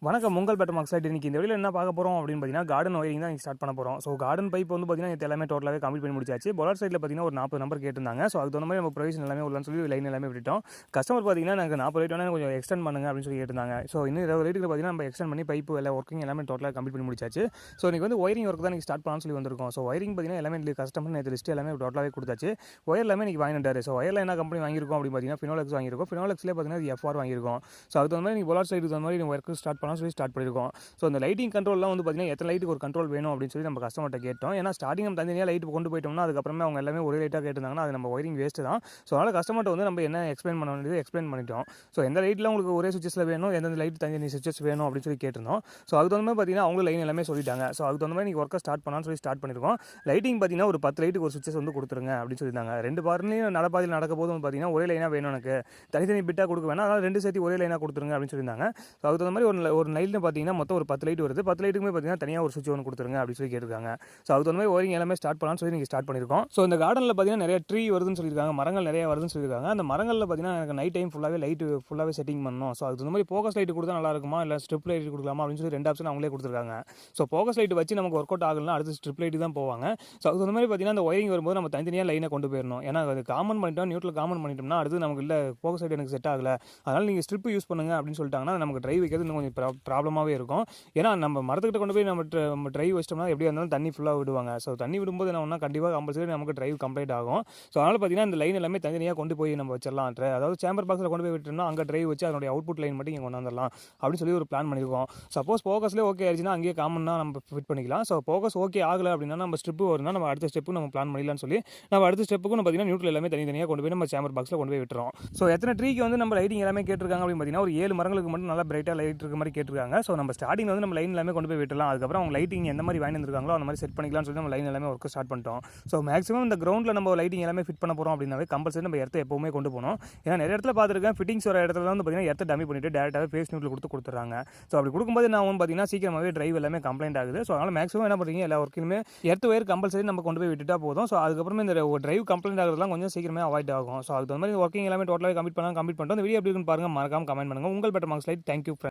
வணக்கம் உங்கள் better marks light. இன்றைக்கி இந்த வீடியோவில் என்ன பார்க்க போகிறோம் அப்படின்னு பார்த்தீங்கன்னா கார்டன் ஒயரிங் தான் ஸ்டார்ட் பண்ண போகிறோம். ஸோ கார்டன் பைப் வந்து பார்த்தீங்கன்னா இது எல்லாமே டோட்டலாகவே கம்ப்ளீட் பண்ணி முடிச்சாச்சு. பொலார் சைடில் பார்த்தீங்கன்னா ஒரு 40 நம்பர் கேட்டிருந்தாங்க. ஸோ அதுக்கு தகுந்த மாதிரி நம்ம ப்ரொவிஷன் எல்லாமே உள்ளன்னு சொல்லி லைன் எல்லாமே விட்டுட்டோம். கஸ்டமர் பார்த்தீங்கன்னா எனக்கு 40 ரேட் வேணால் கொஞ்சம் எக்ஸ்டெண்ட் பண்ணுங்க அப்படின்னு சொல்லி கேட்டிருந்தாங்க. ஸோ இன்னும் 20 ரேட்டுக்கு பார்த்தீங்கன்னா நம்ம எக்ஸ்டெண்ட் பண்ணி பைப்பு எல்லாம் ஒர்க்கிங் எல்லாமே டோட்டலாக கம்ப்ளீட் பண்ணி முடிச்சாச்சு. ஸோ இன்றைக்கி வந்து ஒயரிங் ஒர்க் தான் ஸ்டார்ட் பண்ணலாம்னு சொல்லி வந்திருக்கோம். ஸோ ஒயரிங் பார்த்தீங்கன்னா எல்லாமே கஸ்டமர் நேற்று லிஸ்ட் எல்லாமே டோட்டலாகவே கொடுத்தாச்சு. ஒயர் எல்லாமே இன்றைக்கி வாங்கிட்டாரு. ஸோ ஒயரில் என்ன கம்பெனி வாங்கியிருக்கோம் அப்படின்னு பார்த்தீங்கன்னா ஃபினோலெக்ஸ் வாங்கியிருக்கோம். ஃபினோலெக்ஸ்லேயே பார்த்தீங்கன்னா எஃப்ஆர் வாங்கியிருக்கோம். ஸோ அதுக்கு தகுந்த மாதிரி பொலார் சைடுக்கு தகுந்த மாதிரி ஒர்க் ஸ்டார்ட் பண்ணலாம் சொல்லி ஸ்டார்ட் பண்ணியிருக்கோம். ஸோ அந்த லைட்டிங் கண்ட்ரோல்லாம் வந்து பார்த்தீங்கன்னா எத்தனை லைட்டுக்கு ஒரு கண்ட்ரோல் வேணும் அப்படின்னு சொல்லி நம்ம கஸ்டமர்கிட்ட கேட்டோம். ஏன்னா ஸ்டார்டிங் நம்ம தனியாக லைட் கொண்டு போயிட்டோம்னா அதுக்கப்புறமே அவங்க எல்லாமே ஒரே லைட்டாக கேட்டிருந்தாங்கன்னா அது நம்ம ஒயரிங் வேஸ்ட்டு தான். ஸோ அதனால் கஸ்டமர்கிட்ட வந்து நம்ம என்ன எக்ஸ்பிளைன் பண்ண வேண்டியது எக்ஸ்பிளைன் பண்ணிட்டோம். ஸோ எந்த லைட்டில் உங்களுக்கு ஒரே சுவிச்சஸில் வேணும், எந்தெந்த லைட் தனி சுவிச்சஸ் வேணும் அப்படின்னு சொல்லி கேட்டிருந்தோம். ஸோ அதுக்கு தகுந்த மாதிரி பார்த்தீங்கன்னா அவங்க லைன் எல்லாமே சொல்லிட்டாங்க. ஸோ அதுக்கு தகுந்த மாதிரி நீங்கள் ஒர்க்கை ஸ்டார்ட் பண்ணலாம்னு சொல்லி ஸ்டார்ட் பண்ணியிருக்கோம். லைட்டிங் பார்த்தீங்கன்னா ஒரு 10 லைட்டுக்கு ஒரு சுவிச்சஸ் வந்து கொடுத்துருங்க அப்படின்னு சொல்லியிருந்தாங்க. 2 பார்லையும் நடப்பாதையில் நடக்க போது பார்த்தீங்கன்னா ஒரே லைனாக வேணும், எனக்கு தனித்தனி பிட்டாக கொடுக்க வேணாம், அதனால் 2 சேர்த்து ஒரே லைனாக கொடுத்துருங்க அப்படின்னு சொல்லியிருந்தாங்க. ஸோ அதுக்கு தகுந்த மாதிரி ஒரு லைட்டில் பார்த்தீங்கன்னா மொத்தம் ஒரு 10 லைட் வருது. 10 லைட்டுக்குமே பார்த்தீங்கன்னா தனியாக ஒரு சுவிட்ச் ஒன்று கொடுத்துருங்க அப்படின்னு சொல்லி கேட்டிருக்காங்க. ஸோ அதுக்கு தகுந்த மாதிரி ஒயரிங் எல்லாமே ஸ்டார்ட் பண்ணலாம்னு சொல்லி நீங்கள் ஸ்டார்ட் பண்ணியிருக்கோம். ஸோ இந்த கார்டனில் பார்த்தீங்கன்னா நிறைய ட்ரீ வருதுன்னு சொல்லியிருக்காங்க, மரங்கள் நிறைய வருதுன்னு சொல்லியிருக்காங்க. அந்த மரங்களில் பார்த்தீங்கன்னா எனக்கு நைட் டைம் ஃபுல்லாகவே லைட்டு ஃபுல்லாகவே செட்டிங் பண்ணணும். ஸோ அதுக்கு தகுந்த மாதிரி ஃபோக்கஸ் லைட் கொடுத்தா நல்லா இருக்குமா, இல்லை ஸ்ட்ரிப் லைட் கொடுக்கலாமா அப்படின்னு சொல்லி 2 ஆப்ஷன் அவங்களே கொடுத்துருக்காங்க. ஸோ ஃபோக்கஸ் லைட் வச்சு நமக்கு ஒர்க் அவுட் ஆகலாம், அடுத்து ஸ்ட்ரிப் லைட் தான் போவாங்க. ஸோ அதுக்கு தகுந்த மாதிரி பார்த்தீங்கன்னா அந்த ஒயரிங் வரும்போது நம்ம தனித்தனியாக லைனை கொண்டு போயிடணும். ஏன்னா அது காமன் பண்ணிட்டோம், நியூட்ரல் காமன் பண்ணிட்டோம்னா அடுத்து நமக்கு இல்லை ஃபோக்கஸ் லைட் எனக்கு செட் ஆகலை, அதனால் நீங்கள் ஸ்ட்ரிப் யூஸ் பண்ணுங்க அப்படின்னு சொல்லிட்டாங்கன்னா நமக்கு ட்ரைவ் வைக்கிறது இன்னும் கொஞ்சம் ப்ராப்ளமாகவே இருக்கும். ஏன்னா நம்ம மரத்துக்கிட்ட கொண்டு போய் நம்ம ட்ரைவ் வச்சிட்டோம்னா எப்படியா இருந்தாலும் தண்ணி ஃபுல்லாக விடுவாங்க. ஸோ தண்ணி விடும்போது என்ன ஒன்றா கண்டிப்பாக கம்பல்சரி நமக்கு ட்ரைவ் கம்ப்ளீட் ஆகும். ஸோ அதனால் பார்த்தீங்கன்னா இந்த லைன் எல்லாமே தனியாக கொண்டு போய் நம்ம வச்சிடலாம். அதாவது சேம்பர் பாக்ஸில் கொண்டு போய் விட்டோம்னா அங்கே ட்ரைவ் வச்சு அதனுடைய அவுட்புட் லைன் மட்டும் இங்கே கொண்டு வந்துடலாம் அப்படின்னு சொல்லி ஒரு பிளான் பண்ணியிருக்கோம். சப்போஸ் ஃபோக்கஸ்லேயே ஓகே ஆயிடுச்சுன்னா அங்கேயே காமனாக நம்ம ஃபிட் பண்ணிக்கலாம். ஸோ ஃபோக்கஸ் ஓகே ஆகலை அப்படின்னா நம்ம ஸ்டெப்பு வரும்னா நம்ம அடுத்த ஸ்டெப்பு நம்ம பிளான் பண்ணிடலாம்னு சொல்லி நம்ம அடுத்த ஸ்டெப்புக்கு பார்த்தீங்கன்னா நியூட்ரல் எல்லாமே தனியாக கொண்டு போய் நம்ம சேம்பர் பாக்ஸில் கொண்டு போய் விட்டுறோம். ஸோ எத்தனை ட்ரீக்கு வந்து நம்ம லைட்டிங் எல்லாமே கேட்டிருக்காங்க அப்படின்னு பார்த்தீங்கன்னா ஒரு 7 மரங்களுக்கு மட்டும் நல்லா பிரைட்டாக லைட் இருக்க மாதிரி கேட்டிருக்காங்க. ஸோ நம்ம ஸ்டார்டிங் வந்து நம்ம லைன் எல்லாமே கொண்டு போய் விட்டுலாம். அதுக்கப்புறம் அவங்க லைட்டிங் எந்த மாதிரி வாங்கி வந்துருக்காங்களோ அந்த மாதிரி செட் பண்ணிக்கலாம்னு சொல்லி நம்ம லைன் எல்லாமே ஒர்க் ஸ்டார்ட் பண்ணிட்டோம். ஸோ மேக்ஸிமம் இந்த கிரௌண்டில் நம்ம லைட்டிங் எல்லாமே ஃபிட் பண்ண போகிறோம் அப்படின்னாவே கம்பல்சரி நம்ம எர்த்தை எப்பவுமே கொண்டு போகணும். ஏன்னா நிறைய இடத்துல பார்த்துருக்கேன் ஃபிட்டிங்ஸ் வர இடத்துல வந்து பார்த்தீங்கன்னா எர்த்தை டம்மி பண்ணிட்டு டேரெக்டாகவே ஃபேஸ் நியூட்ரல் கொடுத்துறாங்க. ஸோ அப்படி கொடுக்கும்போது நான் வந்து பார்த்தீங்கன்னா சீக்கிரமாகவே ட்ரைவ் எல்லாமே கம்ப்ளைண்ட் ஆகுது. ஸோ அதனால் மேக்ஸிமம் என்ன பண்ணுறீங்க, எல்லா ஒர்க்கிலுமே எர்த்து ஒயர் கம்பல்சரி நம்ம கொண்டு போய் விட்டுட்டா போதும். ஸோ அதுக்கப்புறமே இந்த ட்ரைவ் கம்ப்ளைண்ட் ஆகிறதுலாம் கொஞ்சம் சீக்கிரமே அவாய்ட் ஆகும். ஸோ அதுக்கு மாதிரி ஒர்க்கிங் எல்லாமே டோட்டலாக கம்ப்ளீட் பண்ணிட்டோம். இந்த வீடியோ எப்படி இருக்குன்னு பாருங்கள், மறக்காம கமெண்ட் பண்ணுங்கள். உங்கள் பெட்டர் மார்க்ஸ் லைட். தேங்க்யூ.